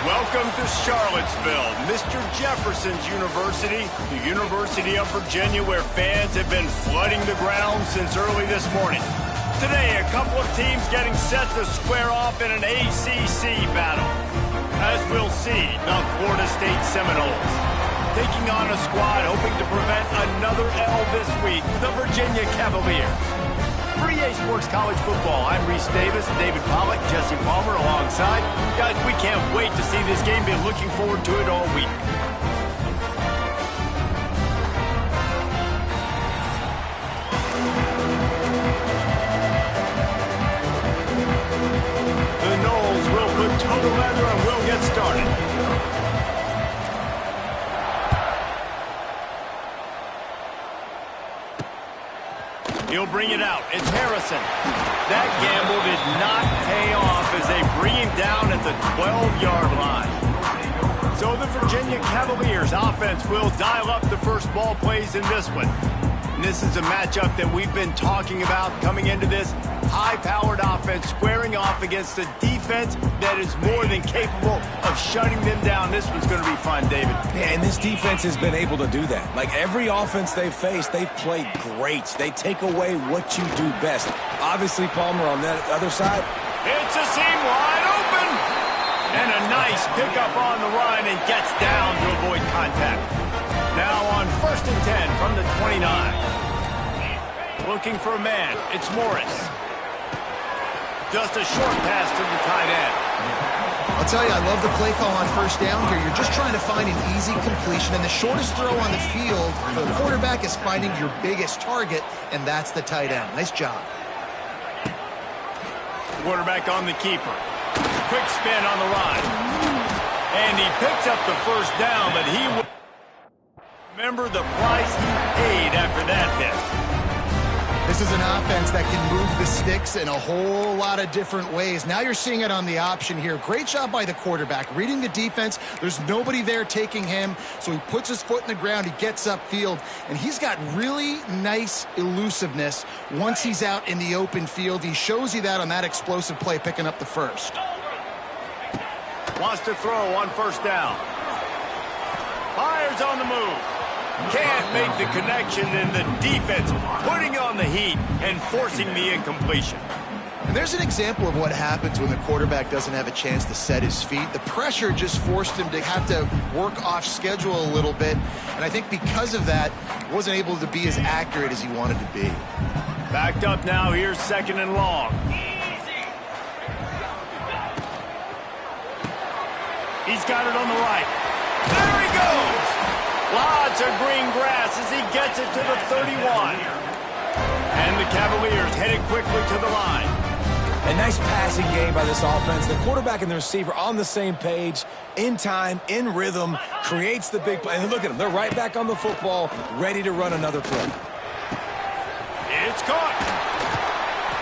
Welcome to Charlottesville, Mr. Jefferson's University, the University of Virginia, where fans have been flooding the ground since early this morning. Today, a couple of teams getting set to square off in an ACC battle. As we'll see, the Florida State Seminoles taking on a squad hoping to prevent another L this week, the Virginia Cavaliers. For EA Sports College Football, I'm Reese Davis, David Pollack, Jesse Palmer alongside. Guys, we can't wait to see this game. Been looking forward to it all week. The Noles will put toe to leather and we'll get started. He'll bring it out. It's Harrison. That gamble did not pay off as they bring him down at the 12-yard line. So the Virginia Cavaliers offense will dial up the first ball plays in this one. And this is a matchup that we've been talking about coming into this. High-powered offense squaring off against a defense that is more than capable of shutting them down. This one's going to be fun, David. Yeah, and this defense has been able to do that. Like every offense they've faced, they've played great. They take away what you do best. Obviously, Palmer on that other side. It's a seam wide open. And a nice pickup on the run and gets down to avoid contact. Now on 1st and 10 from the 29. Looking for a man. It's Morris. Just a short pass to the tight end. I'll tell you, I love the play call on first down here. You're just trying to find an easy completion, and the shortest throw on the field for the quarterback is finding your biggest target, and that's the tight end. Nice job. Quarterback on the keeper. Quick spin on the run. And he picks up the first down, but he will remember the price he paid after that hit. This is an offense that can move the sticks in a whole lot of different ways. Now you're seeing it on the option here. Great job by the quarterback. Reading the defense, there's nobody there taking him, so he puts his foot in the ground, he gets upfield, and he's got really nice elusiveness once he's out in the open field. He shows you that on that explosive play, picking up the first. Wants to throw on first down. Fires on the move. Can't make the connection, and the defense putting on the heat and forcing the incompletion. And there's an example of what happens when the quarterback doesn't have a chance to set his feet. The pressure just forced him to have to work off schedule a little bit, and I think because of that, wasn't able to be as accurate as he wanted to be. Backed up now. Here's 2nd and long. He's got it on the right. There he goes! Lots of green grass as he gets it to the 31. And the Cavaliers headed quickly to the line. A nice passing game by this offense. The quarterback and the receiver on the same page, in time, in rhythm, creates the big play. And look at them. They're right back on the football, ready to run another play. It's caught.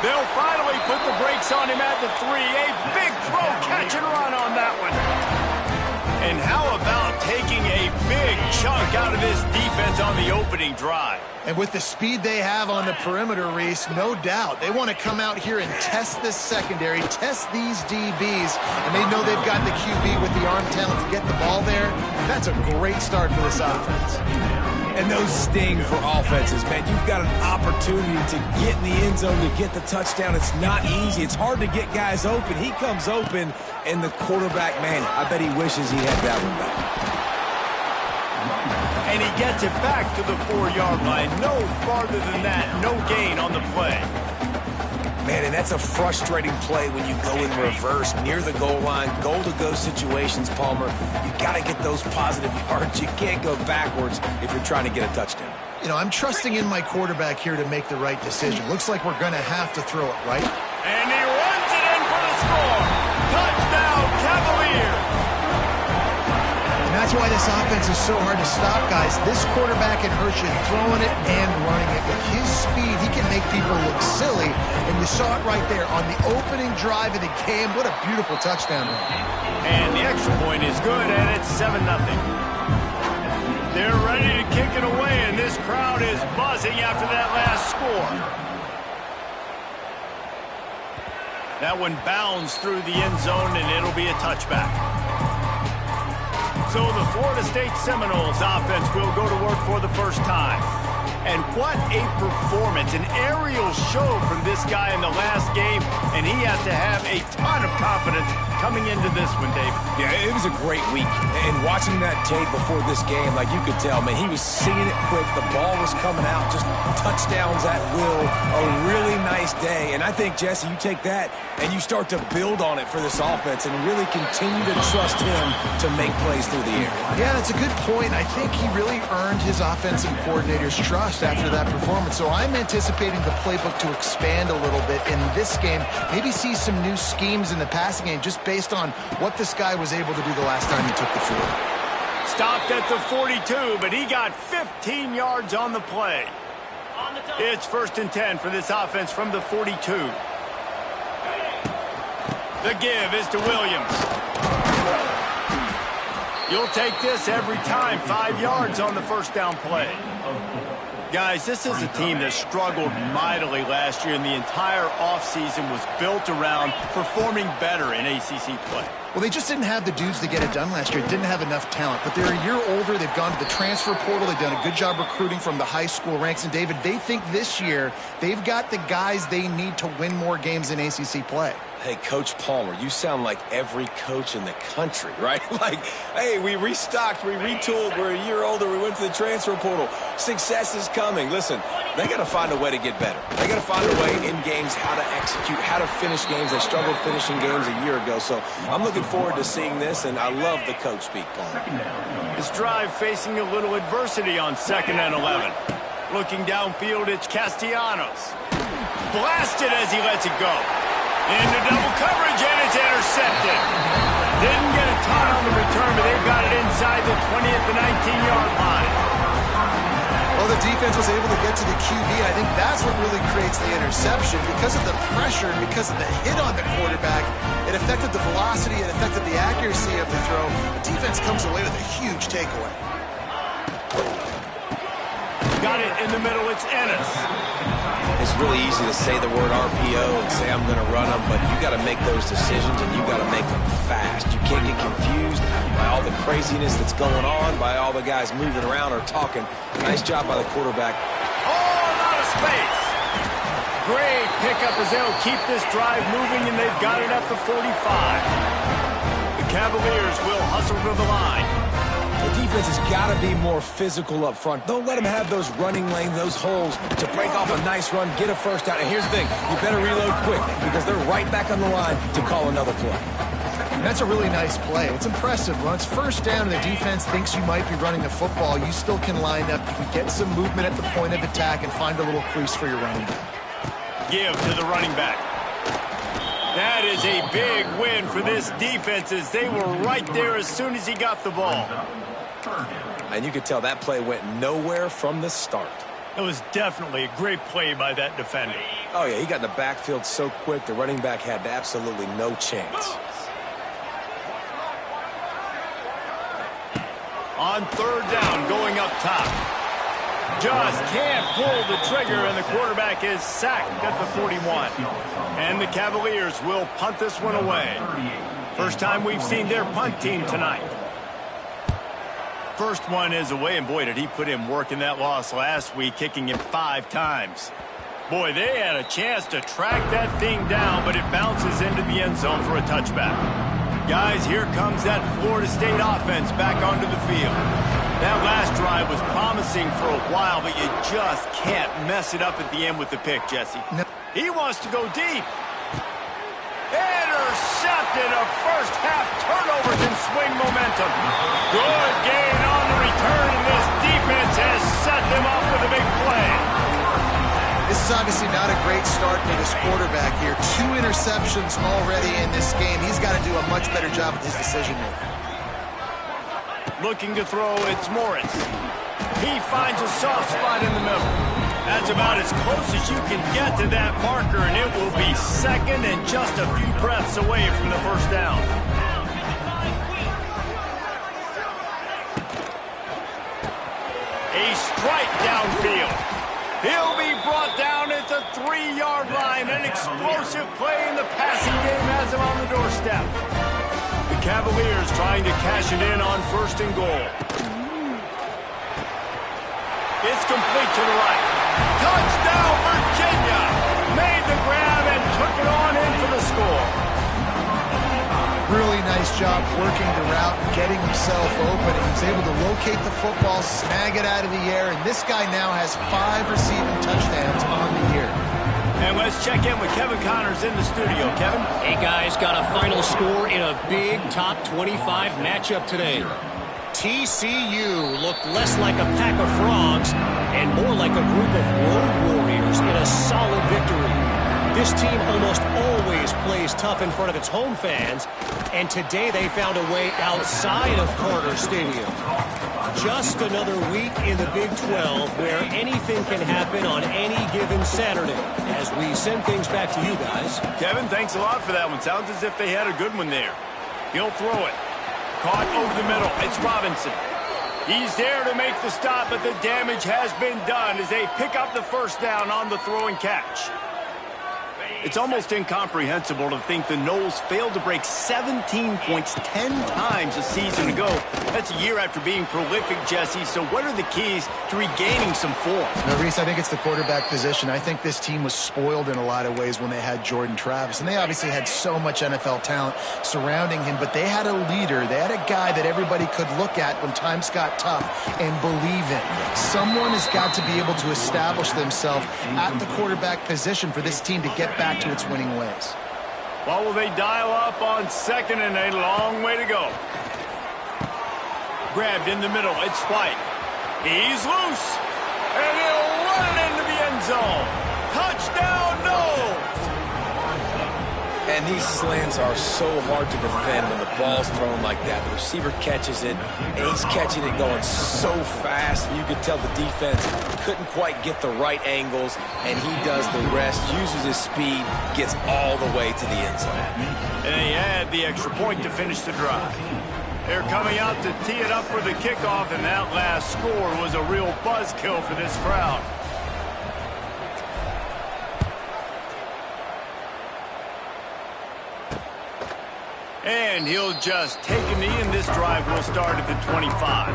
They'll finally put the brakes on him at the 3. A big throw, catch and run on that one. And how about taking a big chunk out of this defense on the opening drive? And with the speed they have on the perimeter, Reese, no doubt, they want to come out here and test this secondary, test these DBs, and they know they've got the QB with the arm talent to get the ball there. That's a great start for this offense. And those sting for offenses, man. You've got an opportunity to get in the end zone, to get the touchdown. It's not easy. It's hard to get guys open. He comes open, and the quarterback, man, I bet he wishes he had that one back. And he gets it back to the 4-yard line. No farther than that. No gain on the play. Man, and that's a frustrating play when you go in reverse near the goal line, goal-to-go situations, Palmer. You got to get those positive yards. You can't go backwards if you're trying to get a touchdown. You know, I'm trusting in my quarterback here to make the right decision. Looks like we're going to have to throw it, right? And he runs it in for the score. Touchdown, Cavaliers. And that's why this offense is so hard to stop, guys. This quarterback can hurt you throwing it and running it. With his speed, he can make people look silly. And you saw it right there on the opening drive of the game. What a beautiful touchdown. And the extra point is good, and it's 7-0. They're ready to kick it away, and this crowd is buzzing after that last score. That one bounds through the end zone, and it'll be a touchback. So the Florida State Seminoles offense will go to work for the first time. And what a performance, an aerial show from this guy in the last game, and he has to have a ton of confidence coming into this one, David. Yeah, it was a great week. And watching that tape before this game, like you could tell, man, he was singing it quick. The ball was coming out, just touchdowns at will. A really nice day. And I think, Jesse, you take that and you start to build on it for this offense and really continue to trust him to make plays through the air. Yeah, that's a good point. I think he really earned his offensive coordinator's trust after that performance. So I'm anticipating the playbook to expand a little bit in this game. Maybe see some new schemes in the passing game just based on what this guy was able to do the last time he took the field. Stopped at the 42, but he got 15 yards on the play. It's 1st and 10 for this offense from the 42. The give is to Williams. You'll take this every time. 5 yards on the first down play. Guys, this is a team that struggled mightily last year, and the entire offseason was built around performing better in ACC play. Well, they just didn't have the dudes to get it done last year. Didn't have enough talent. But they're a year older. They've gone to the transfer portal. They've done a good job recruiting from the high school ranks. And, David, they think this year they've got the guys they need to win more games in ACC play. Hey, Coach Palmer, you sound like every coach in the country, right? Like, hey, we restocked, we retooled, we're a year older, we went to the transfer portal. Success is coming. Listen, they got to find a way to get better. They got to find a way in games how to execute, how to finish games. They struggled finishing games a year ago. So I'm looking forward to seeing this, and I love the coach speak, Palmer. His drive facing a little adversity on 2nd and 11. Looking downfield, it's Castellanos. Blasted as he lets it go. Into double coverage, and it's intercepted. Didn't get a ton on the return, but they've got it inside the 20 at the 19-yard line. Well, the defense was able to get to the QB. I think that's what really creates the interception. Because of the pressure, because of the hit on the quarterback, it affected the velocity, it affected the accuracy of the throw. The defense comes away with a huge takeaway. Got it in the middle, it's Ennis. It's really easy to say the word RPO and say I'm going to run them, but you got to make those decisions and you got to make them fast. You can't get confused by all the craziness that's going on, by all the guys moving around or talking. Nice job by the quarterback. Oh, a lot of space. Great pickup as they'll keep this drive moving, and they've got it at the 45. The Cavaliers will hustle to the line. The defense has got to be more physical up front. Don't let them have those running lanes, those holes to break off a nice run, get a first down. And here's the thing, you better reload quick because they're right back on the line to call another play. And that's a really nice play. It's impressive. When it's first down and the defense thinks you might be running the football, you still can line up. You can get some movement at the point of attack and find a little crease for your running back. Give to the running back. That is a big win for this defense as they were right there as soon as he got the ball. And you could tell that play went nowhere from the start. It was definitely a great play by that defender. Oh, yeah, he got in the backfield so quick, the running back had absolutely no chance. On 3rd down, going up top. Just can't pull the trigger, and the quarterback is sacked at the 41. And the Cavaliers will punt this one away. First time we've seen their punt team tonight. First one is away, and boy, did he put in work in that loss last week, kicking him 5 times. Boy, they had a chance to track that thing down, but it bounces into the end zone for a touchback. Guys, here comes that Florida State offense back onto the field. That last drive was promising for a while, but you just can't mess it up at the end with the pick, Jesse. No. He wants to go deep. Intercepted. A first half turnover can swing momentum. Good gain on the return, and this defense has set them up with a big play. This is obviously not a great start for this quarterback here. 2 interceptions already in this game. He's got to do a much better job with his decision-making. Looking to throw, it's Morris. He finds a soft spot in the middle. That's about as close as you can get to that marker, and it will be 2nd and just a few breaths away from the first down. A strike downfield. He'll be brought down at the 3-yard line. An explosive play in the passing game has him on the doorstep. The Cavaliers trying to cash it in on 1st and goal. It's complete to the right. Touchdown, Virginia! Made the grab and took it on in for the score. Really nice job working the route and getting himself open. He was able to locate the football, snag it out of the air, and this guy now has 5 receiving touchdowns on the year. And let's check in with Kevin Connors in the studio. Kevin? Hey, guys, got a final score in a big top 25 matchup today. TCU looked less like a pack of frogs and more like a group of road warriors in a solid victory. This team almost always plays tough in front of its home fans, and today they found a way outside of Carter Stadium. Just another week in the Big 12 where anything can happen on any given Saturday. As we send things back to you guys. Kevin, thanks a lot for that one. Sounds as if they had a good one there. He'll throw it. Caught over the middle. It's Robinson. He's there to make the stop, but the damage has been done as they pick up the 1st down on the throw and catch. It's almost incomprehensible to think the Noles failed to break 17 points 10 times a season ago. That's a year after being prolific, Jesse. So what are the keys to regaining some form? No, Reese, I think it's the quarterback position. I think this team was spoiled in a lot of ways when they had Jordan Travis. And they obviously had so much NFL talent surrounding him, but they had a leader. They had a guy that everybody could look at when times got tough and believe in. Someone has got to be able to establish themselves at the quarterback position for this team to get back to its winning ways. Well, will they dial up on 2nd and a long way to go? Grabbed in the middle. It's White. He's loose. And he'll run it into the end zone. Touchdown, Noles! And these slants are so hard to defend when the ball's thrown like that. The receiver catches it, and he's catching it going so fast. You could tell the defense couldn't quite get the right angles, and he does the rest, uses his speed, gets all the way to the end zone. And they add the extra point to finish the drive. They're coming out to tee it up for the kickoff, and that last score was a real buzzkill for this crowd. And he'll just take a knee, and this drive will start at the 25.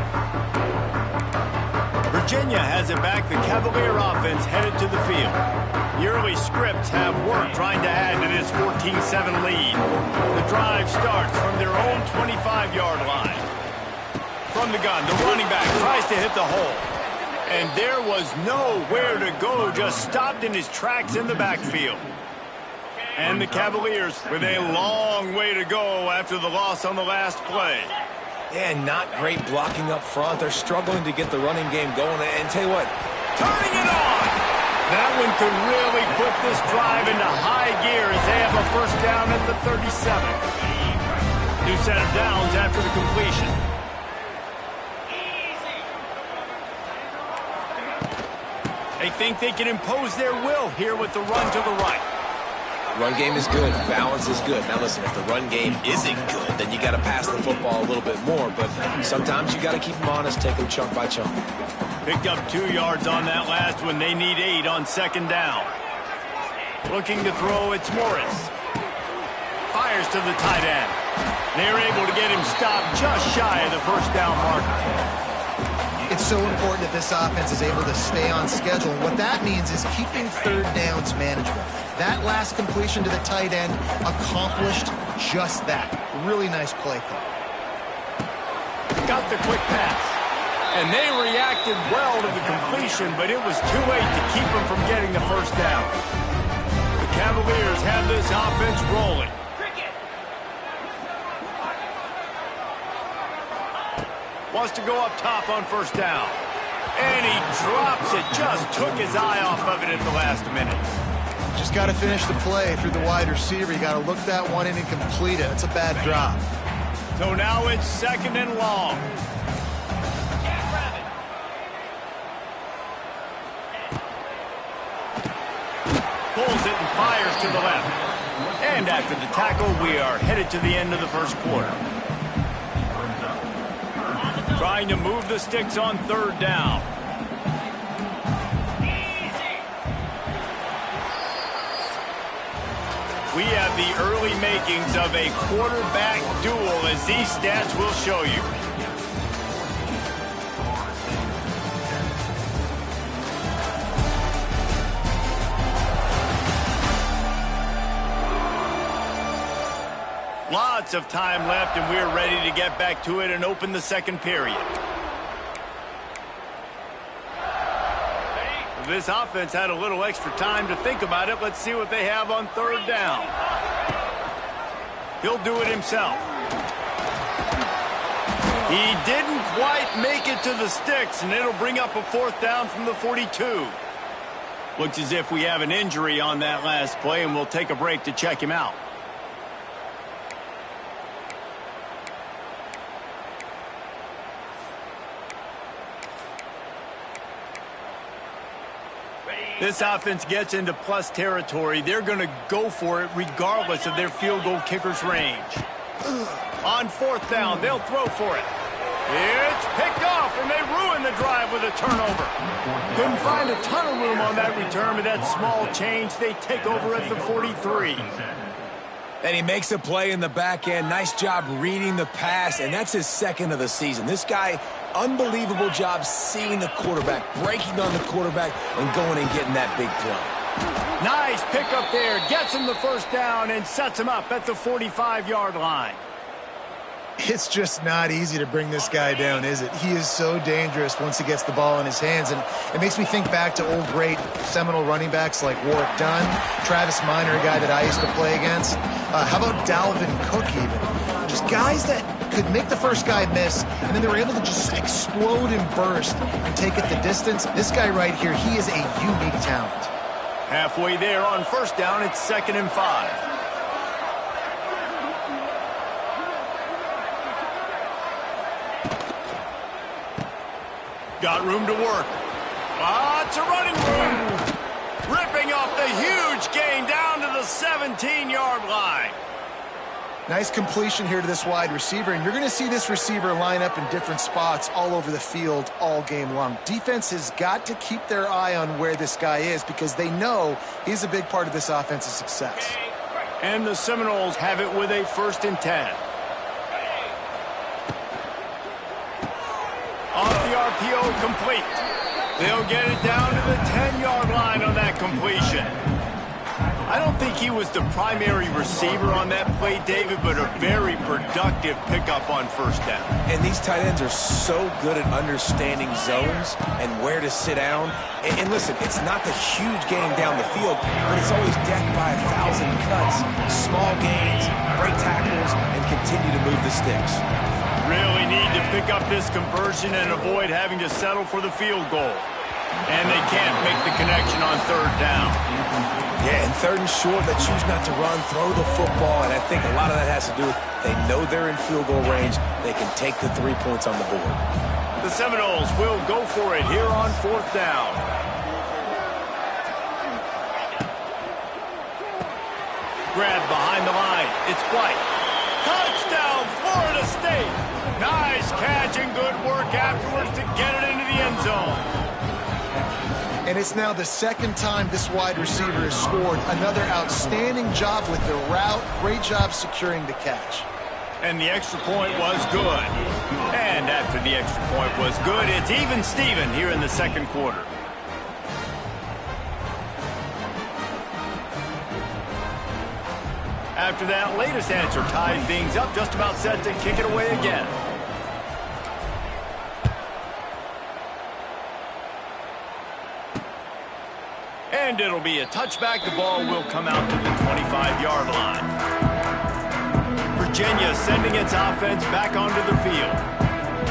Virginia has it back. The Cavalier offense headed to the field. The early scripts have worked trying to add to this 14-7 lead. The drive starts from their own 25-yard line. From the gun, the running back tries to hit the hole. And there was nowhere to go, just stopped in his tracks in the backfield. And the Cavaliers with a long way to go after the loss on the last play. Yeah, not great blocking up front. They're struggling to get the running game going. And tell you what, turning it on! That one could really put this drive into high gear as they have a 1st down at the 37. New set of downs after the completion. They think they can impose their will here with the run to the right. Run game is good. Balance is good. Now listen, if the run game isn't good, then you got to pass the football a little bit more. But sometimes you got to keep them honest, take them chunk by chunk. Picked up 2 yards on that last one. They need 8 on 2nd down. Looking to throw, it's Morris. Fires to the tight end. They're able to get him stopped just shy of the 1st down marker. It's so important that this offense is able to stay on schedule. And what that means is keeping 3rd downs manageable. That last completion to the tight end accomplished just that. Really nice play call. Got the quick pass. And they reacted well to the completion, but it was too late to keep them from getting the 1st down. The Cavaliers have this offense rolling. Wants to go up top on 1st down. And he drops it. Just took his eye off of it at the last minute. Just got to finish the play through the wide receiver. You got to look that one in and complete it. It's a bad drop. So now it's 2nd and long. Pulls it and fires to the left. And after the tackle, we are headed to the end of the 1st quarter. Trying to move the sticks on 3rd down. We have the early makings of a quarterback duel as these stats will show you. Lots of time left, and we're ready to get back to it and open the second period. This offense had a little extra time to think about it. Let's see what they have on third down. He'll do it himself. He didn't quite make it to the sticks, and it'll bring up a fourth down from the 42. Looks as if we have an injury on that last play, and we'll take a break to check him out. This offense gets into plus territory. They're going to go for it regardless of their field goal kicker's range. On fourth down, they'll throw for it. It's picked off, and they ruin the drive with a turnover. Couldn't find a ton of room on that return, but that small change, they take over at the 43. And he makes a play in the back end. Nice job reading the pass, and that's his second of the season. This guy, unbelievable job seeing the quarterback, breaking on the quarterback, and going and getting that big play. Nice pickup there. Gets him the first down and sets him up at the 45-yard line. It's just not easy to bring this guy down, is it? He is so dangerous once he gets the ball in his hands, and it makes me think back to old great Seminole running backs like Warwick Dunn, Travis Minor, a guy that I used to play against. How about Dalvin Cook even? Just guys that could make the first guy miss, and then they were able to just explode and burst and take it the distance. This guy right here, he is a unique talent. Halfway there on first down, it's 2nd and 5. Got room to work. Lots of running room. Ripping off the huge gain down to the 17-yard line. Nice completion here to this wide receiver, and you're going to see this receiver line up in different spots all over the field all game long. Defense has got to keep their eye on where this guy is because they know he's a big part of this offense's success. And the Seminoles have it with a 1st and 10. Off the RPO, complete. They'll get it down to the 10-yard line on that completion. I don't think he was the primary receiver on that play, David, but a very productive pickup on first down. And these tight ends are so good at understanding zones and where to sit down. And listen, it's not the huge gain down the field, but it's always decked by 1,000 cuts, small gains, break tackles, and continue to move the sticks. Really need to pick up this conversion and avoid having to settle for the field goal. And they can't make the connection on third down. Yeah, and 3rd and short, they choose not to run, throw the football, and I think a lot of that has to do with they know they're in field goal range. They can take the 3 points on the board. The Seminoles will go for it here on 4th down. Grab behind the line. It's White. Touchdown, Florida State. Nice catch and good work afterwards to get it into the end zone. And it's now the 2nd time this wide receiver has scored. Another outstanding job with the route. Great job securing the catch. And the extra point was good. And after the extra point was good, it's even Steven here in the 2nd quarter. After that latest answer tied things up, just about set to kick it away again. And it'll be a touchback. The ball will come out to the 25-yard line. Virginia sending its offense back onto the field.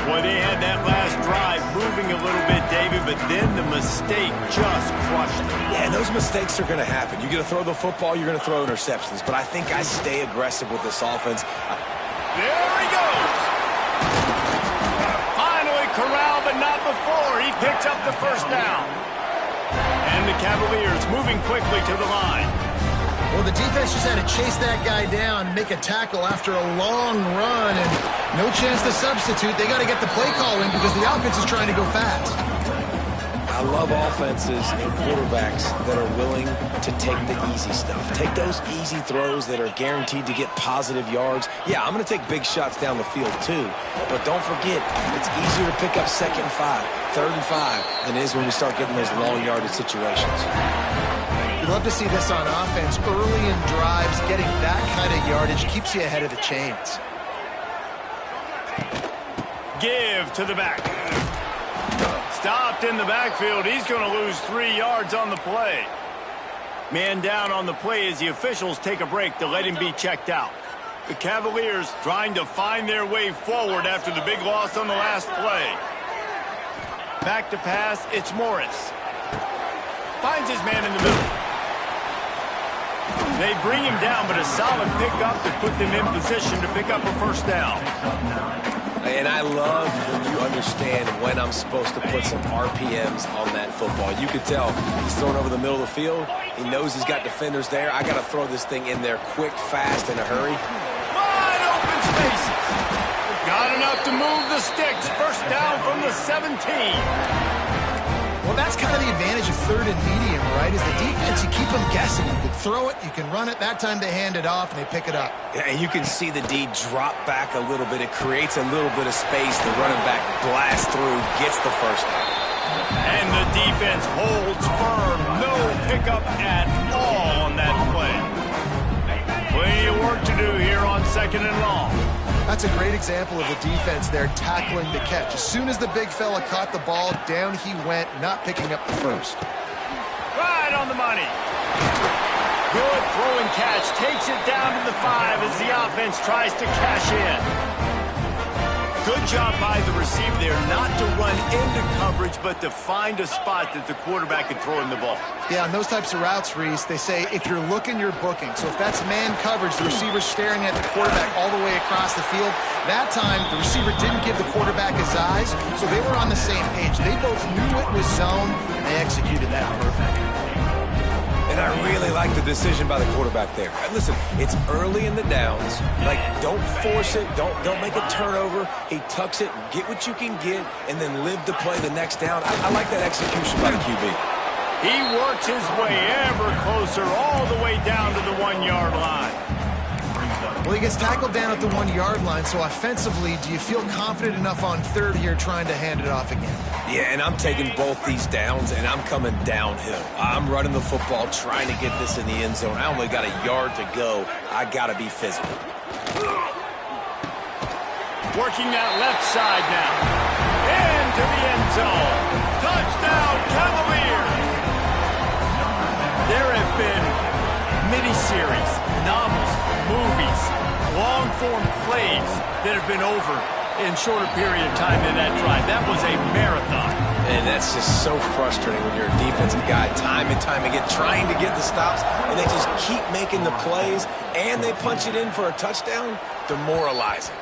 Boy, they had that last drive moving a little bit, David, but then the mistake just crushed them. Yeah, and those mistakes are going to happen. You're going to throw the football, you're going to throw interceptions. But I think I stay aggressive with this offense. There he goes. Finally corralled, but not before. He picks up the first down. And the Cavaliers moving quickly to the line. Well, the defense just had to chase that guy down, make a tackle after a long run, and no chance to substitute. They got to get the play call in because the offense is trying to go fast. Wow, I love offenses and quarterbacks that are willing to take the easy stuff. Take those easy throws that are guaranteed to get positive yards. Yeah, I'm going to take big shots down the field too. But don't forget, it's easier to pick up 2nd and 5, 3rd and 5 than it is when we start getting those long yardage situations. You'd love to see this on offense. Early in drives, getting that kind of yardage keeps you ahead of the chains. Give to the back. Stopped in the backfield. He's going to lose 3 yards on the play. Man down on the play as the officials take a break to let him be checked out. The Cavaliers trying to find their way forward after the big loss on the last play. Back to pass, it's Morris. Finds his man in the middle. They bring him down, but a solid pickup to put them in position to pick up a first down. And I love when you understand when I'm supposed to put some RPMs on that football. You could tell he's throwing over the middle of the field. He knows he's got defenders there. I got to throw this thing in there quick, fast, in a hurry. Wide open spaces. Got enough to move the sticks. First down from the 17. Well, that's kind of the advantage of 3rd and medium, right? Is the defense, you keep them guessing. You can throw it, you can run it. That time they hand it off, and they pick it up. Yeah, and you can see the D drop back a little bit. It creates a little bit of space. The running back blasts through, gets the first down. And the defense holds firm. No pickup at all on that play. Plenty of work to do here on 2nd and long. That's a great example of the defense there tackling the catch. As soon as the big fella caught the ball, down he went, not picking up the first. Right on the money. Good throw and catch. Takes it down to the 5 as the offense tries to cash in. Good job by the receiver there not to run into coverage, but to find a spot that the quarterback can throw him the ball. Yeah, on those types of routes, Reese, they say if you're looking, you're booking. So if that's man coverage, the receiver's staring at the quarterback all the way across the field. That time, the receiver didn't give the quarterback his eyes, so they were on the same page. They both knew it was zone, and they executed that perfectly. And I really like the decision by the quarterback there. Listen, it's early in the downs. Like, don't force it. Don't make a turnover. He tucks it, get what you can get, and then live to play the next down. I like that execution by the QB. He works his way ever closer all the way down to the 1-yard line. Well, he gets tackled down at the 1-yard line, so offensively, do you feel confident enough on 3rd here trying to hand it off again? Yeah, and I'm taking both these downs, and I'm coming downhill. I'm running the football, trying to get this in the end zone. I only got a yard to go. I got to be physical. Working that left side now. Into the end zone. Touchdown, Cavaliers! There have been miniseries, novels, movies, long-form plays that have been over in shorter period of time than that drive. That was a marathon. And that's just so frustrating when you're a defensive guy, time and time again, trying to get the stops, and they just keep making the plays, and they punch it in for a touchdown. Demoralizing.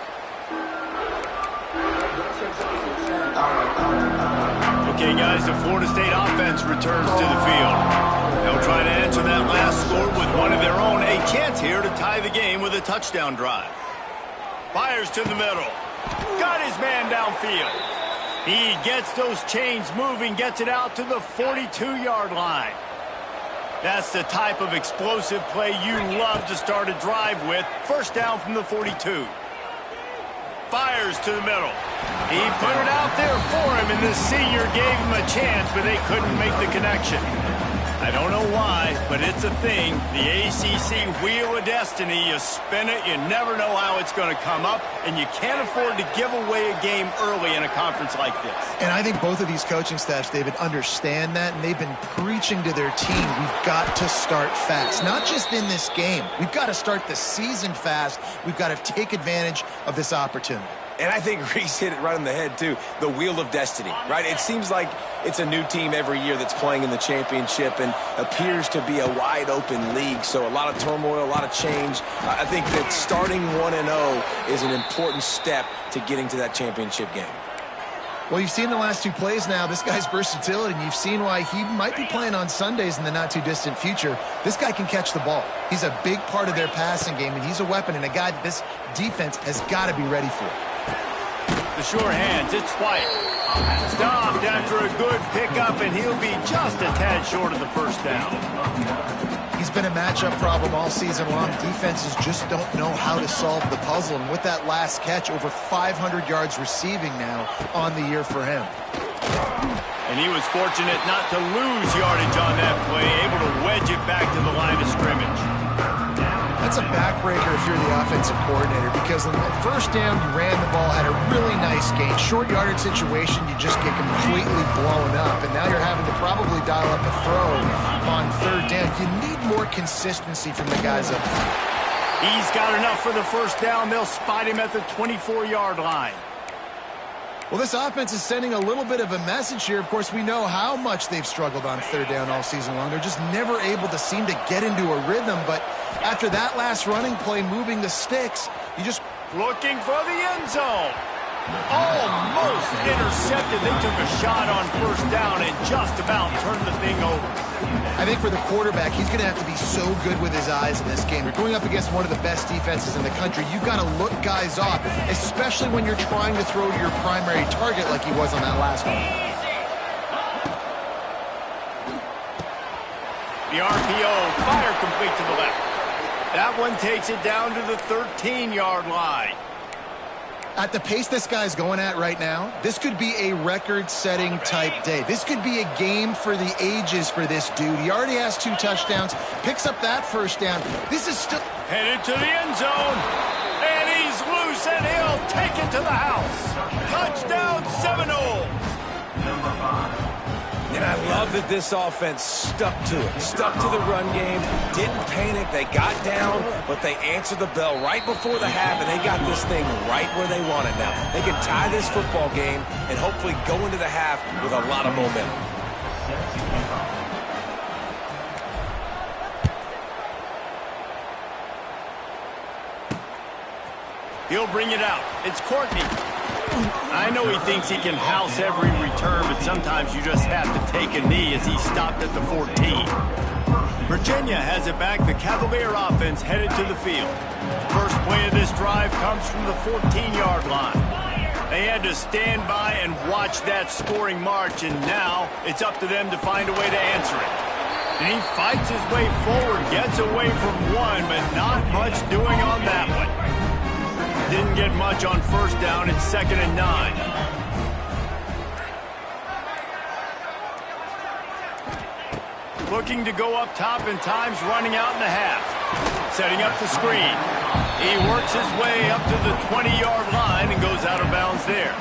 Okay, guys, the Florida State offense returns to the field. They'll try to answer that last score with one of their own. A chance here to tie the game with a touchdown drive. Fires to the middle. Got his man downfield. He gets those chains moving, gets it out to the 42-yard line. That's the type of explosive play you love to start a drive with. First down from the 42. Fires to the middle. He put it out there for him, and the senior gave him a chance, but they couldn't make the connection. I don't know why, but it's a thing. The ACC Wheel of Destiny, you spin it, you never know how it's going to come up, and you can't afford to give away a game early in a conference like this. And I think both of these coaching staffs, David, understand that, and they've been preaching to their team, we've got to start fast. Not just in this game. We've got to start the season fast. We've got to take advantage of this opportunity. And I think Reese hit it right on the head, too. The Wheel of Destiny, right? It seems like it's a new team every year that's playing in the championship and appears to be a wide-open league. So a lot of turmoil, a lot of change. I think that starting 1-0 is an important step to getting to that championship game. Well, you've seen the last two plays now, this guy's versatility, and you've seen why he might be playing on Sundays in the not-too-distant future. This guy can catch the ball. He's a big part of their passing game, and he's a weapon and a guy that this defense has got to be ready for. The sure hands, it's White. Stopped after a good pickup, and he'll be just a tad short of the first down. He's been a matchup problem all season long. Defenses just don't know how to solve the puzzle. And with that last catch, over 500 yards receiving now on the year for him. And he was fortunate not to lose yardage on that play, able to wedge it back to the line of scrimmage. That's a backbreaker if you're the offensive coordinator, because on the first down, you ran the ball, had a really nice gain. Short yardage situation, you just get completely blown up, and now you're having to probably dial up a throw on third down. You need more consistency from the guys up front. He's got enough for the first down. They'll spot him at the 24-yard line. Well, this offense is sending a little bit of a message here. Of course, we know how much they've struggled on third down all season long. They're just never able to seem to get into a rhythm. But after that last running play, moving the sticks, you just... Looking for the end zone. Almost intercepted. They took a shot on first down and just about turned the thing over. I think for the quarterback, he's going to have to be so good with his eyes in this game. You're going up against one of the best defenses in the country. You've got to look guys off, especially when you're trying to throw to your primary target like he was on that last one. The RPO, fire complete to the left. That one takes it down to the 13-yard line. At the pace this guy's going at right now, this could be a record-setting type day. This could be a game for the ages for this dude. He already has 2 touchdowns, picks up that first down. This is still... Headed to the end zone, and he's loose, and he'll take it to the house. Touchdown, Seminole. And I love that this offense stuck to it, stuck to the run game, didn't panic. They got down, but they answered the bell right before the half, and they got this thing right where they want it now. They can tie this football game and hopefully go into the half with a lot of momentum. He'll bring it out. It's Courtney. I know he thinks he can house every return, but sometimes you just have to take a knee as he stopped at the 14. Virginia has it back. The Cavalier offense headed to the field. First play of this drive comes from the 14-yard line. They had to stand by and watch that scoring march, and now it's up to them to find a way to answer it. And he fights his way forward, gets away from one, but not much doing on that one. Didn't get much on first down. It's 2nd and 9. Looking to go up top, and time's running out in the half. Setting up the screen. He works his way up to the 20-yard line and goes out of bounds there.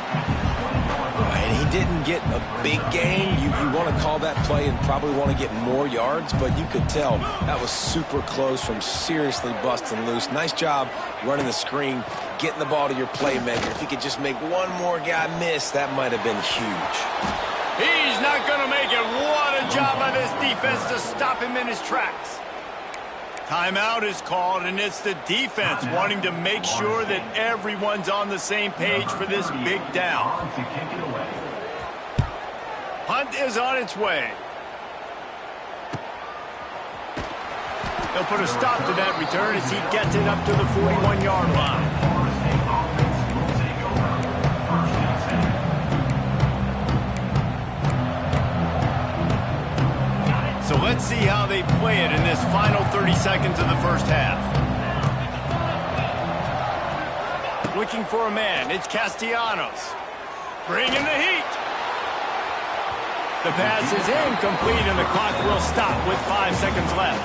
And he didn't get a big gain. You want to call that play and probably want to get more yards, but you could tell that was super close from seriously busting loose. Nice job running the screen, getting the ball to your playmaker. If he could just make one more guy miss, that might have been huge. He's not going to make it. What a job by this defense to stop him in his tracks. Timeout is called, and it's the defense wanting to make sure that everyone's on the same page for this big down. Hunt is on its way. They'll put a stop to that return as he gets it up to the 41-yard line. So let's see how they play it in this final 30 seconds of the first half. Looking for a man, it's Castellanos. Bringing the heat. The pass is incomplete, and the clock will stop with 5 seconds left.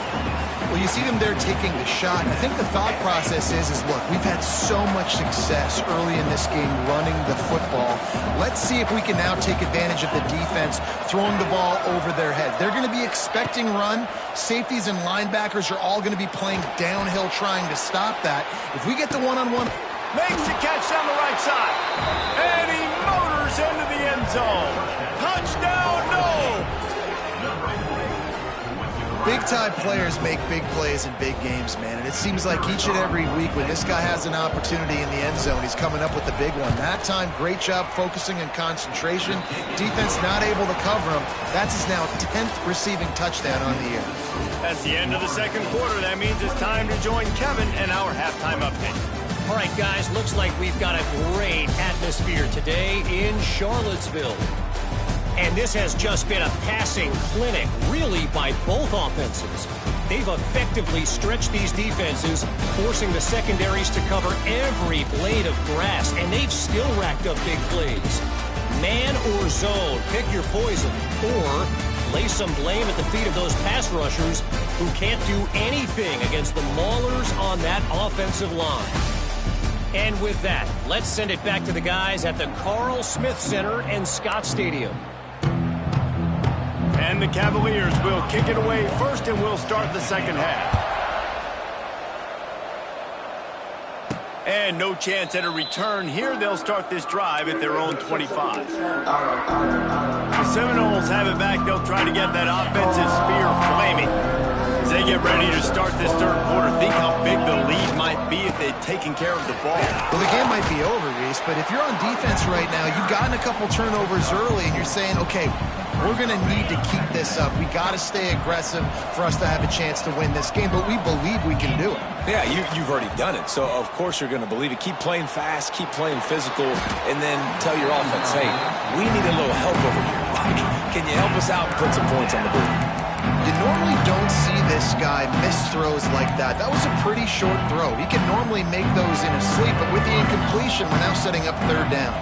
Well, you see them there taking the shot. I think the thought process is look, we've had so much success early in this game running the football. Let's see if we can now take advantage of the defense throwing the ball over their head. They're going to be expecting run. Safeties and linebackers are all going to be playing downhill trying to stop that. If we get the one-on-one... Makes the catch down the right side. And he motors into the end zone. Touchdown, no! Big-time players make big plays in big games, man. And it seems like each and every week when this guy has an opportunity in the end zone, he's coming up with the big one. That time, great job focusing and concentration. Defense not able to cover him. That's his now 10th receiving touchdown on the year. That's the end of the second quarter. That means it's time to join Kevin and our halftime update. All right, guys, looks like we've got a great atmosphere today in Charlottesville. And this has just been a passing clinic, really, by both offenses. They've effectively stretched these defenses, forcing the secondaries to cover every blade of grass, and they've still racked up big plays. Man or zone, pick your poison, or lay some blame at the feet of those pass rushers who can't do anything against the maulers on that offensive line. And with that, let's send it back to the guys at the Carl Smith Center and Scott Stadium. And the Cavaliers will kick it away first, and we'll start the second half. And no chance at a return here. They'll start this drive at their own 25. The Seminoles have it back. They'll try to get that offensive spear flaming as they get ready to start this third quarter. Think how big the lead might be if they'd taken care of the ball. Well, the game might be over, Reese, but if you're on defense right now, you've gotten a couple turnovers early, and you're saying, okay, we're going to need to keep this up. We got to stay aggressive for us to have a chance to win this game, but we believe we can do it. Yeah, you've already done it, so of course you're going to believe it. Keep playing fast, keep playing physical, and then tell your offense, hey, we need a little help over here. Mike, can you help us out and put some points on the board? You normally don't see this guy miss throws like that. That was a pretty short throw. He can normally make those in his sleep, but with the incompletion, we're now setting up third down.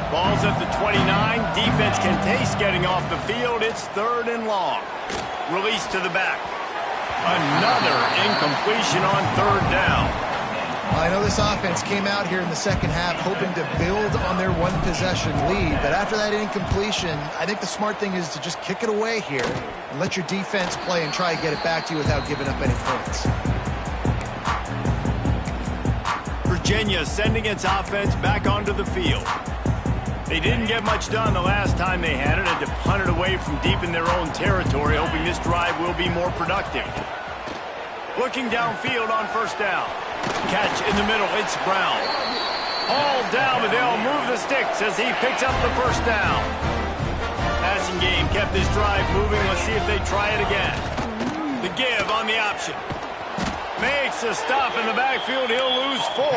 Ball's at the 29. Defense can taste getting off the field. It's third and long. Release to the back. Another incompletion on third down. I know this offense came out here in the second half hoping to build on their one-possession lead, but after that incompletion, I think the smart thing is to just kick it away here and let your defense play and try to get it back to you without giving up any points. Virginia sending its offense back onto the field. They didn't get much done the last time they had it, had to punt it away from deep in their own territory, hoping this drive will be more productive. Looking downfield on first down. Catch in the middle, it's Brown. All down, but they'll move the sticks as he picks up the first down. Passing game kept this drive moving. Let's see if they try it again. The give on the option. Makes a stop in the backfield. He'll lose 4.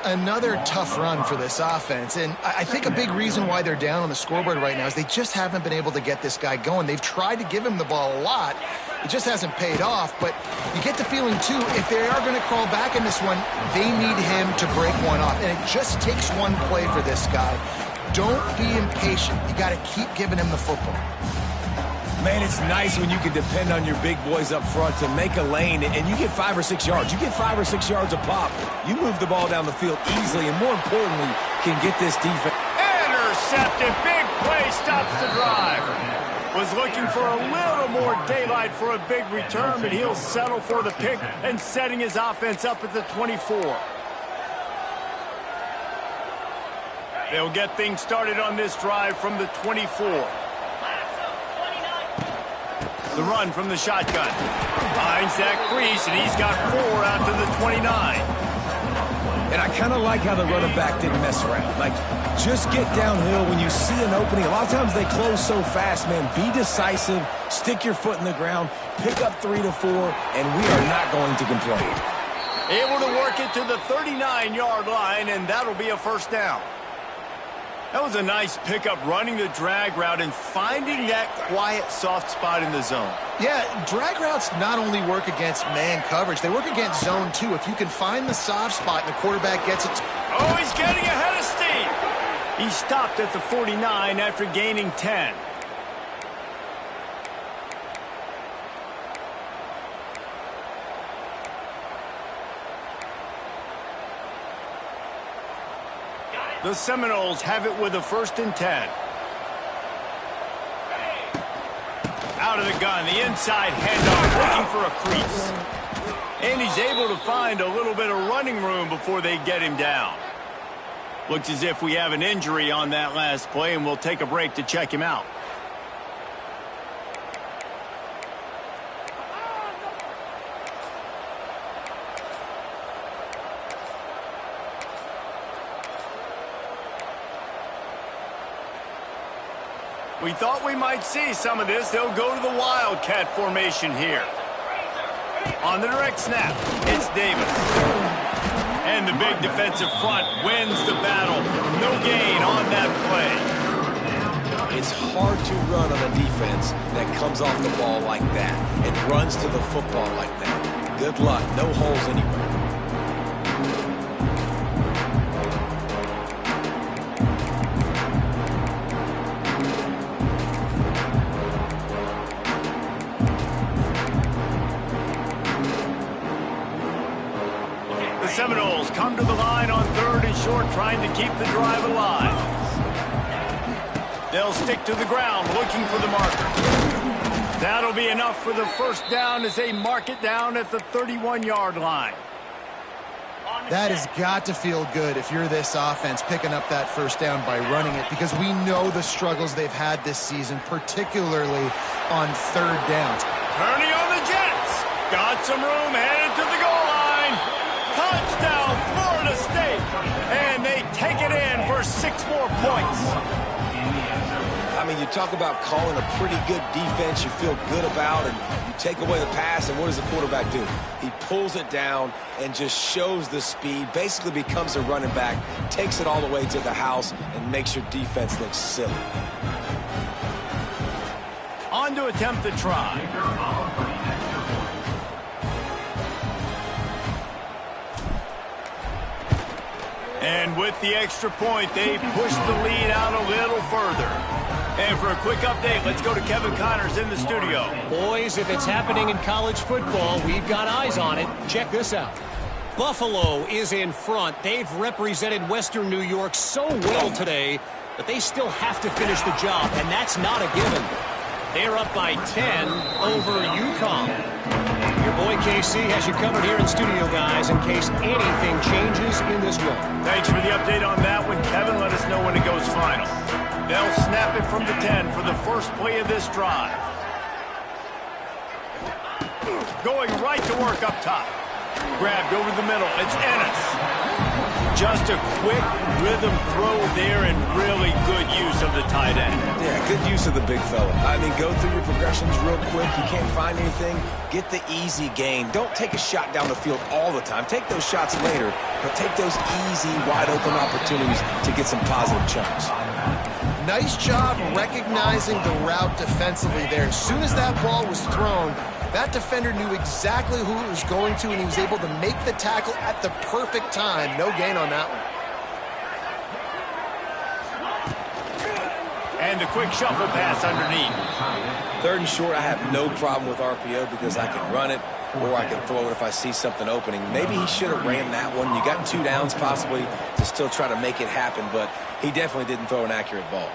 Another tough run for this offense, and I think a big reason why they're down on the scoreboard right now is they just haven't been able to get this guy going. They've tried to give him the ball a lot. It just hasn't paid off, but you get the feeling, too, if they are going to crawl back in this one, they need him to break one off, and it just takes one play for this guy. Don't be impatient. You got to keep giving him the football. Man, it's nice when you can depend on your big boys up front to make a lane, and you get 5 or 6 yards. You get 5 or 6 yards a pop. You move the ball down the field easily, and more importantly, can get this defense. Intercepted. Big play stops the drive. Was looking for a little more daylight for a big return, but he'll settle for the pick and setting his offense up at the 24. They'll get things started on this drive from the 24. The run from the shotgun. Finds that crease, and he's got 4 out to the 29. And I kind of like how the running back didn't mess around. Like, just get downhill when you see an opening. A lot of times they close so fast, man. Be decisive, stick your foot in the ground, pick up 3 to 4, and we are not going to complain. Able to work it to the 39-yard line, and that'll be a first down. That was a nice pickup, running the drag route and finding that quiet, soft spot in the zone. Yeah, drag routes not only work against man coverage, they work against zone too. If you can find the soft spot and the quarterback gets it. Oh, he's getting ahead of steam. He stopped at the 49 after gaining 10. The Seminoles have it with a 1st and 10. Out of the gun, the inside handoff, looking for a crease. And he's able to find a little bit of running room before they get him down. Looks as if we have an injury on that last play, and we'll take a break to check him out. We thought we might see some of this. They'll go to the Wildcat formation here. On the direct snap, it's Davis. And the big defensive front wins the battle. No gain on that play. It's hard to run on a defense that comes off the ball like that and runs to the football like that. Good luck. No holes anywhere. The Seminoles come to the line on 3rd and short, trying to keep the drive alive. They'll stick to the ground, looking for the marker. That'll be enough for the first down as they mark it down at the 31-yard line. That has got to feel good if you're this offense picking up that first down by running it, because we know the struggles they've had this season, particularly on 3rd downs. Turning on the Jets. Got some room, headed to the goal line. Touchdown, Florida State. And they take it in for 6 more points. I mean, you talk about calling a pretty good defense you feel good about, and you take away the pass, and what does the quarterback do? He pulls it down and just shows the speed, basically becomes a running back, takes it all the way to the house, and makes your defense look silly. On to attempt the try. And with the extra point, they push the lead out a little further. And for a quick update, let's go to Kevin Connors in the studio. Boys, if it's happening in college football, we've got eyes on it. Check this out. Buffalo is in front. They've represented Western New York so well today that they still have to finish the job, and that's not a given. They're up by 10 over UConn. Your boy KC has you covered here in studio, guys, in case anything changes in this one. Thanks for the update on that one, Kevin. Let us know when it goes final. They'll snap it from the 10 for the first play of this drive. Going right to work up top. Grabbed over the middle. It's Ennis. Just a quick rhythm throw there and really good use of the tight end. Yeah, good use of the big fella. I mean, go through your progressions real quick. You can't find anything. Get the easy gain. Don't take a shot down the field all the time. Take those shots later, but take those easy, wide-open opportunities to get some positive chunks. Nice job recognizing the route defensively there. As soon as that ball was thrown, that defender knew exactly who it was going to, and he was able to make the tackle at the perfect time. No gain on that one. And the quick shuffle pass underneath. 3rd and short, I have no problem with RPO because I can run it or I can throw it if I see something opening. Maybe he should have ran that one. You got 2 downs possibly to still try to make it happen, but he definitely didn't throw an accurate ball.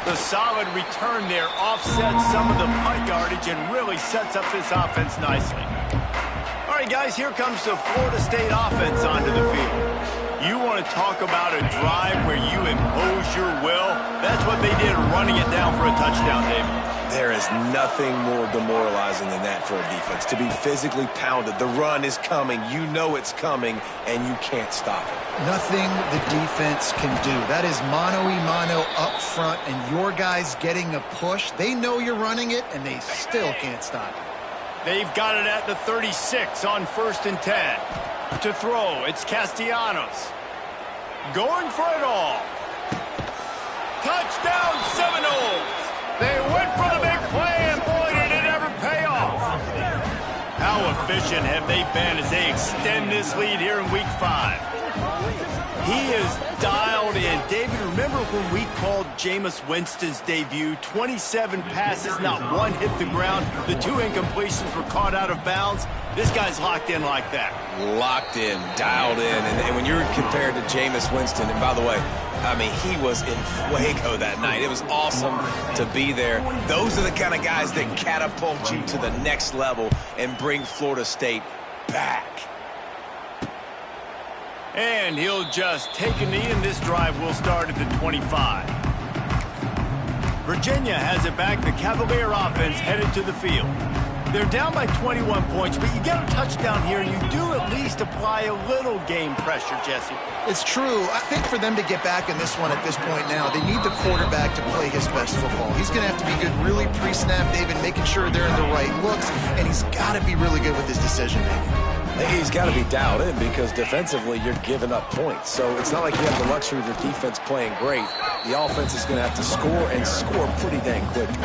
The solid return there offsets some of the punt yardage and really sets up this offense nicely. All right, guys, here comes the Florida State offense onto the field. You want to talk about a drive where you impose your will? That's what they did, running it down for a touchdown, David. There is nothing more demoralizing than that for a defense. To be physically pounded, the run is coming, you know it's coming, and you can't stop it. Nothing the defense can do. That is mano-a-mano up front, and your guys getting a push. They know you're running it, and they still can't stop it. They've got it at the 36 on 1st and 10. To throw, it's Castellanos. Going for it all. Touchdown, Seminoles! They went for the big play, and boy, did it ever pay off. How efficient have they been as they extend this lead here in Week 5? He is dialed in. David, remember when we called Jameis Winston's debut? 27 passes, not one hit the ground. The 2 incompletions were caught out of bounds. This guy's locked in like that. Locked in, dialed in, and when you're compared to Jameis Winston, and by the way, I mean, he was in fuego that night. It was awesome to be there. Those are the kind of guys that catapult you to the next level and bring Florida State back. And he'll just take a knee, and this drive will start at the 25. Virginia has it back. The Cavalier offense headed to the field. They're down by 21 points, but you get a touchdown here, and you do at least apply a little game pressure, Jesse. It's true. I think for them to get back in this one at this point now, they need the quarterback to play his best football. He's going to have to be good really pre-snap, David, making sure they're in the right looks, and he's got to be really good with his decision-making. He's got to be dialed in because defensively you're giving up points. So it's not like you have the luxury of your defense playing great. The offense is going to have to score and score pretty dang quickly.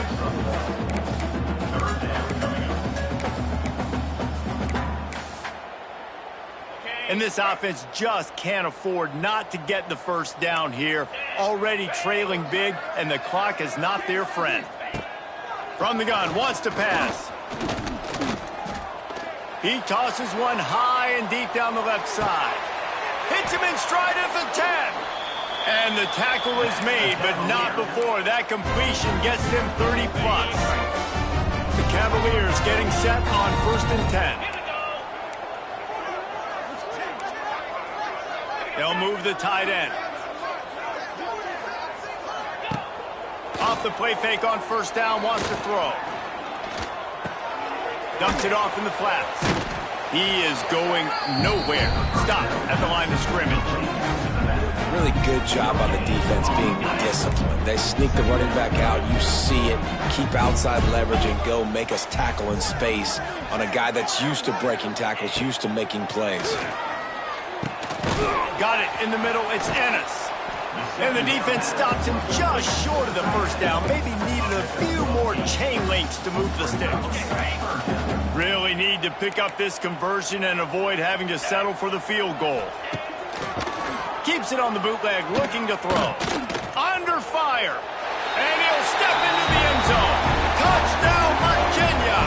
And this offense just can't afford not to get the first down here. Already trailing big, and the clock is not their friend. From the gun, wants to pass. He tosses one high and deep down the left side. Hits him in stride at the 10. And the tackle is made, but not before that completion gets them 30-plus. The Cavaliers getting set on 1st and 10. They'll move the tight end. Off the play fake on 1st down, wants to throw. Dumps it off in the flats. He is going nowhere. Stop at the line of scrimmage. Really good job by the defense being disciplined. They sneak the running back out. You see it. Keep outside leverage and go make us tackle in space on a guy that's used to breaking tackles, used to making plays. Got it in the middle. It's Ennis. And the defense stops him just short of the 1st down. Maybe needed a few more chain links to move the sticks. Really need to pick up this conversion and avoid having to settle for the field goal. Keeps it on the bootleg, looking to throw. Under fire. And he'll step into the end zone. Touchdown, Virginia.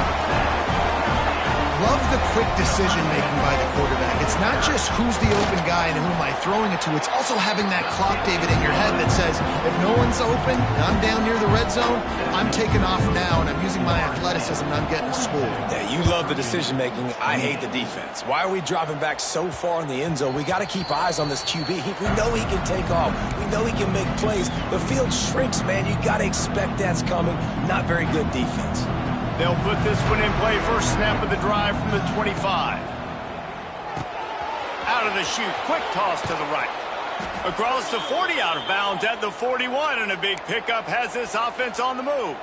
Love the quick decision-making by the quarterback. It's not just who's the open guy and who am I throwing it to. It's also having that clock, David, in your head that says, if no one's open, I'm down near the red zone, I'm taking off now, and I'm using my athleticism, and I'm getting to school. Yeah, you love the decision-making. I hate the defense. Why are we dropping back so far in the end zone? We got to keep eyes on this QB. We know he can take off. We know he can make plays. The field shrinks, man. You got to expect that's coming. Not very good defense. They'll put this one in play. First snap of the drive from the 25. Out of the chute. Quick toss to the right. Across the 40, out of bounds at the 41. And a big pickup has this offense on the move.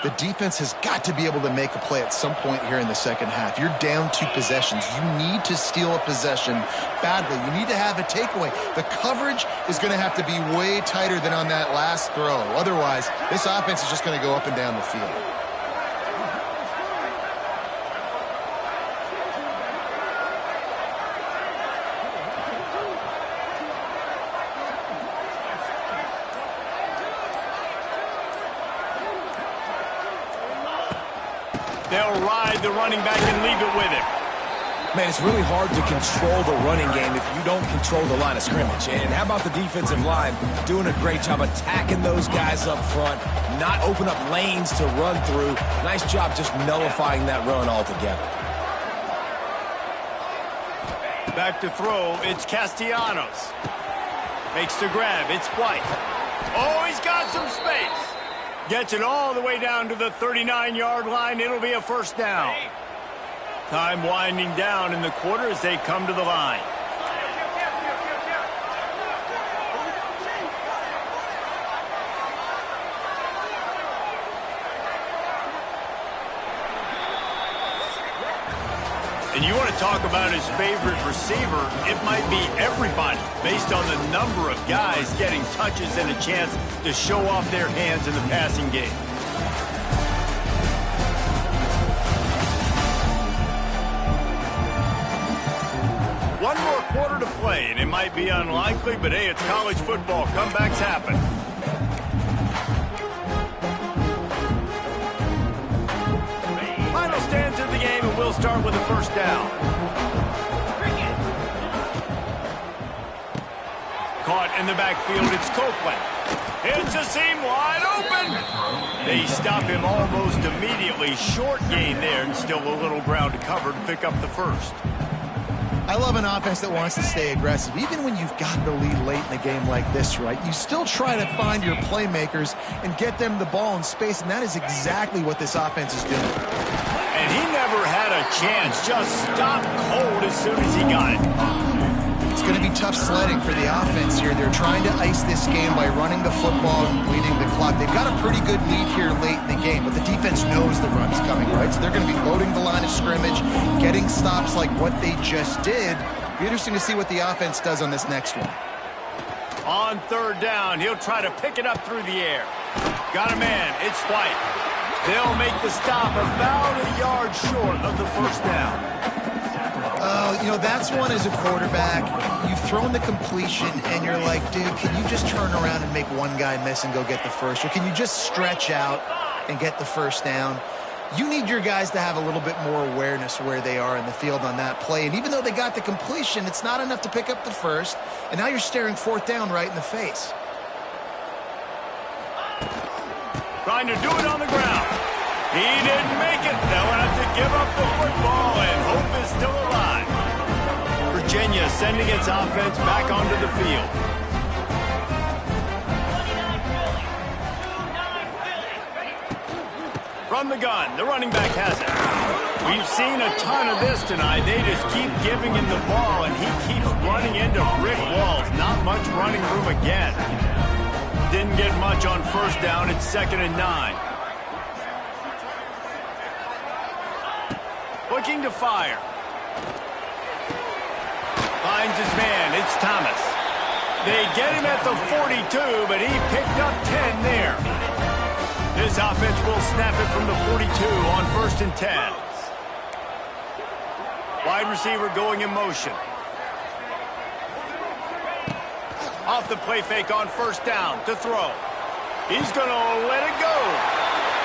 The defense has got to be able to make a play at some point here in the second half. You're down 2 possessions. You need to steal a possession badly. You need to have a takeaway. The coverage is going to have to be way tighter than on that last throw. Otherwise, this offense is just going to go up and down the field. They'll ride the running back and leave it with him. Man, it's really hard to control the running game if you don't control the line of scrimmage. And how about the defensive line doing a great job attacking those guys up front, not open up lanes to run through. Nice job just nullifying that run altogether. Back to throw, it's Castellanos. Makes the grab, it's White. Oh, he's got some space. Gets it all the way down to the 39-yard line. It'll be a 1st down. Time winding down in the quarter as they come to the line. And you want to talk about his favorite receiver, it might be everybody based on the number of guys getting touches and a chance to show off their hands in the passing game. One more quarter to play, and it might be unlikely, but hey, it's college football. Comebacks happen. Final stands of the game, and we'll start with the 1st down. Caught in the backfield, it's Copeland. It's a seam wide open. They stop him almost immediately. Short gain there, and still a little ground to cover to pick up the 1st. I love an offense that wants to stay aggressive. Even when you've got the lead late in the game like this, right, you still try to find your playmakers and get them the ball in space, and that is exactly what this offense is doing. And he never had a chance. Just stopped cold as soon as he got it. It's going to be tough sledding for the offense here. They're trying to ice this game by running the football and bleeding the clock. They've got a pretty good lead here late in the game, but the defense knows the run's coming, right? So they're going to be loading the line of scrimmage, getting stops like what they just did. Be interesting to see what the offense does on this next one. On third down, he'll try to pick it up through the air. Got a man. It's White. They'll make the stop about a yard short of the first down. You know, that's one as a quarterback. You've thrown the completion, and you're like, dude, can you just turn around and make one guy miss and go get the first? Or can you just stretch out and get the first down? You need your guys to have a little bit more awareness where they are in the field on that play. And even though they got the completion, it's not enough to pick up the first. And now you're staring fourth down right in the face. Trying to do it on the ground. He didn't make it. They'll have to give up the football, and hope is still alive. Virginia sending its offense back onto the field. From the gun, the running back has it. We've seen a ton of this tonight. They just keep giving him the ball, and he keeps running into brick walls. Not much running room again. Didn't get much on first down. It's 2nd and 9. Looking to fire. Finds his man. It's Thomas. They get him at the 42, but he picked up 10 there. This offense will snap it from the 42 on 1st and 10. Wide receiver going in motion. Off the play fake on first down to throw. He's going to let it go.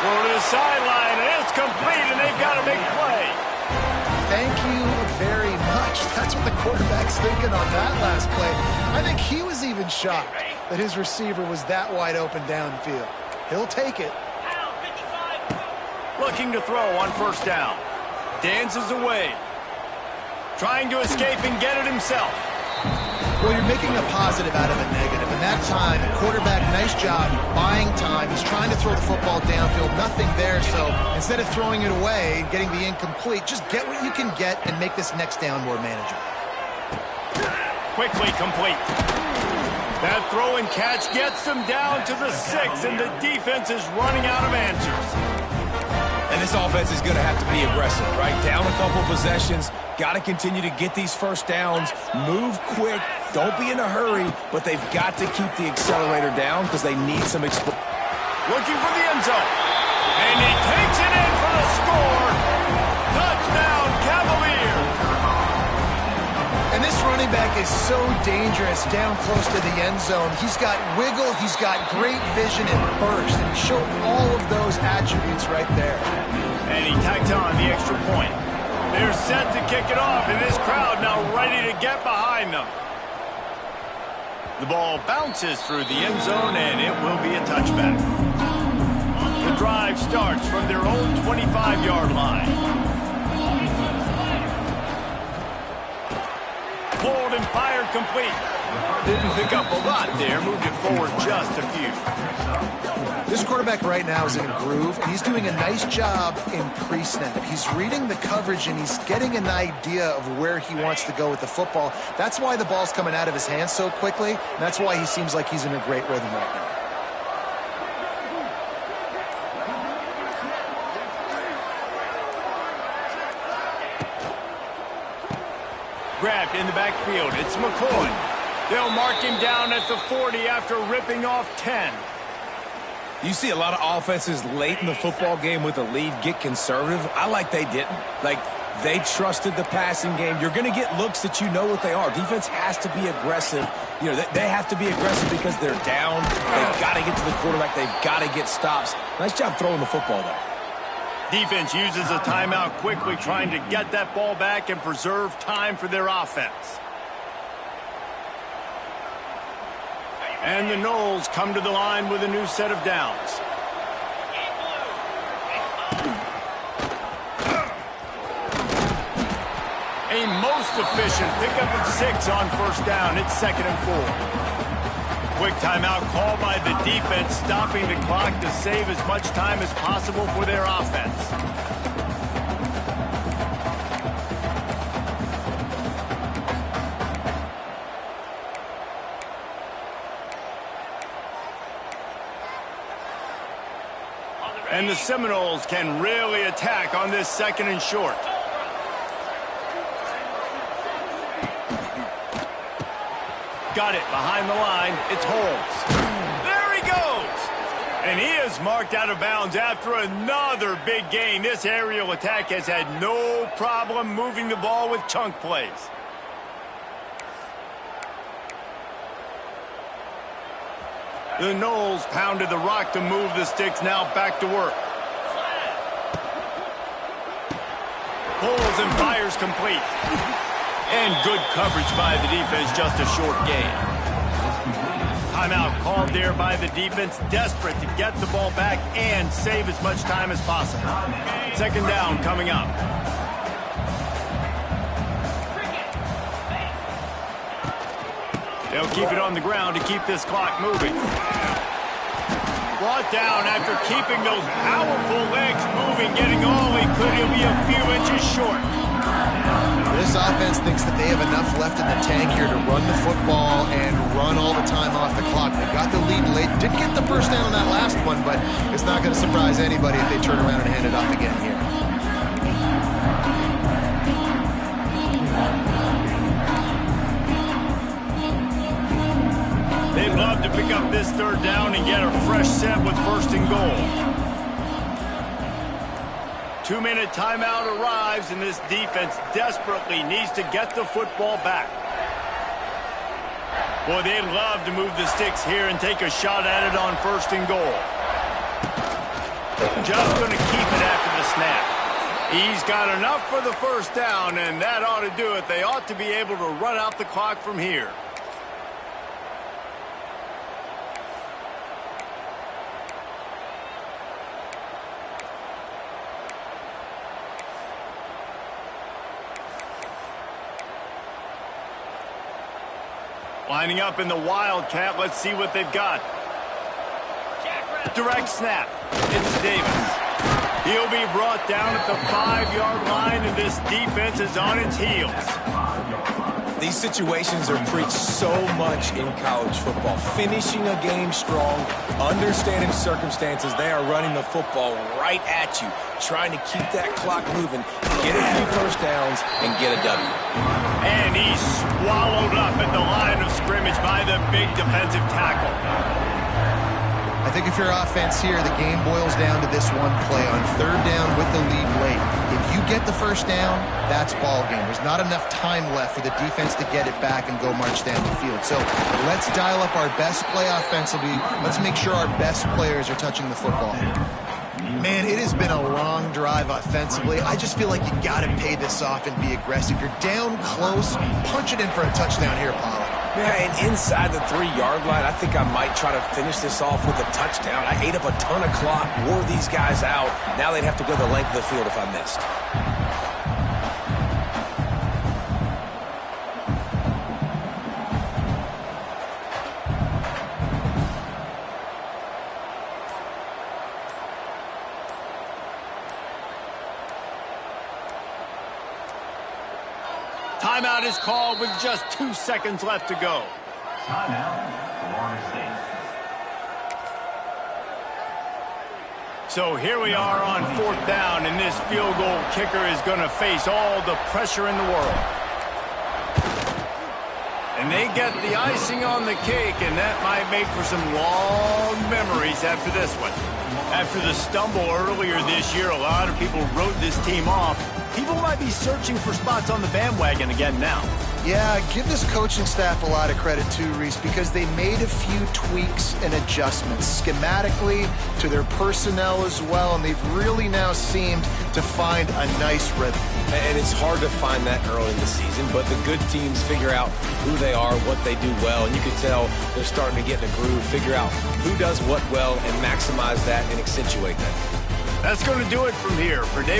Go to the sideline, and it's complete, and they've got a big play. Thank you very much. That's what the quarterback's thinking on that last play. I think he was even shocked that his receiver was that wide open downfield. He'll take it. Looking to throw on first down. Dances away. Trying to escape and get it himself. Well, you're making a positive out of a negative. And that time, quarterback, nice job buying time. He's trying to throw the football downfield. Nothing there, so instead of throwing it away, getting the incomplete, just get what you can get and make this next down more manageable. Quickly complete. That throw and catch gets them down to the 6, and the defense is running out of answers. And this offense is going to have to be aggressive, right? Down a couple possessions. Got to continue to get these first downs. Move quick. Don't be in a hurry. But they've got to keep the accelerator down because they need some explosion. Looking for the end zone. And he takes it in for the score. Touchdown, Cavaliers. And this running back is so dangerous down close to the end zone. He's got wiggle, he's got great vision and burst, and he showed all of those attributes right there. And he tacked on the extra point. They're set to kick it off, and this crowd now ready to get behind them. The ball bounces through the end zone, and it will be a touchback. The drive starts from their own 25-yard line. Pulled and fired complete. Didn't pick up a lot there. Moved it forward just a few. This quarterback right now is in a groove, and he's doing a nice job in pre-snap. He's reading the coverage, and he's getting an idea of where he wants to go with the football. That's why the ball's coming out of his hands so quickly, and that's why he seems like he's in a great rhythm right now. Grabbed in the backfield. It's McCoy. They'll mark him down at the 40 after ripping off 10. You see a lot of offenses late in the football game with a lead get conservative. I like they didn't. Like, they trusted the passing game. You're going to get looks that you know what they are. Defense has to be aggressive. You know, they have to be aggressive because they're down. They've got to get to the quarterback. They've got to get stops. Nice job throwing the football there. Defense uses a timeout quickly, trying to get that ball back and preserve time for their offense. And the Noles come to the line with a new set of downs. A most efficient pickup of 6 on first down. It's 2nd and 4. Quick timeout called by the defense, stopping the clock to save as much time as possible for their offense. And the Seminoles can really attack on this 2nd and short. Got it behind the line. It's Holmes. There he goes. And he is marked out of bounds after another big gain. This aerial attack has had no problem moving the ball with chunk plays. The Noles pounded the rock to move the sticks, now back to work. Pulls and fires complete. And good coverage by the defense, just a short gain. Timeout called there by the defense, desperate to get the ball back and save as much time as possible. 2nd down coming up. They'll keep it on the ground to keep this clock moving. Brought down after keeping those powerful legs moving, getting all he could. He'll be a few inches short. This offense thinks that they have enough left in the tank here to run the football and run all the time off the clock. They got the lead late. Didn't get the first down on that last one, but it's not going to surprise anybody if they turn around and hand it off again here. They'd love to pick up this 3rd down and get a fresh set with 1st and goal. 2-minute timeout arrives, and this defense desperately needs to get the football back. Boy, they'd love to move the sticks here and take a shot at it on 1st and goal. Just going to keep it after the snap. He's got enough for the 1st down, and that ought to do it. They ought to be able to run out the clock from here. Lining up in the Wildcat. Let's see what they've got. Direct snap. It's Davis. He'll be brought down at the 5-yard line, and this defense is on its heels. These situations are preached so much in college football. Finishing a game strong, understanding circumstances. They are running the football right at you, trying to keep that clock moving, get a few 1st downs, and get a W. And he's swallowed up at the line of scrimmage by the big defensive tackle. I think if you're offense here, the game boils down to this one play on 3rd down with the lead late. If you get the 1st down, that's ball game. There's not enough time left for the defense to get it back and go march down the field. So let's dial up our best play offensively. Let's make sure our best players are touching the football. Man, it has been a long drive offensively. I just feel like you got to pay this off and be aggressive. You're down close. Punch it in for a touchdown here, Paulo. Yeah, and inside the 3-yard line, I think I might try to finish this off with a touchdown. I ate up a ton of clock, wore these guys out. Now they'd have to go the length of the field if I missed. Timeout is called with just 2 seconds left to go. Timeout, Florida State. So here we are on 4th down, and this field goal kicker is going to face all the pressure in the world. And they get the icing on the cake, and that might make for some long memories after this one. After the stumble earlier this year, a lot of people wrote this team off. People might be searching for spots on the bandwagon again now. Yeah, give this coaching staff a lot of credit too, Reese, because they made a few tweaks and adjustments schematically to their personnel as well, and they've really now seemed to find a nice rhythm. And it's hard to find that early in the season, but the good teams figure out who they are, what they do well, and you can tell they're starting to get in a groove, figure out who does what well, and maximize that and accentuate that. That's going to do it from here. For David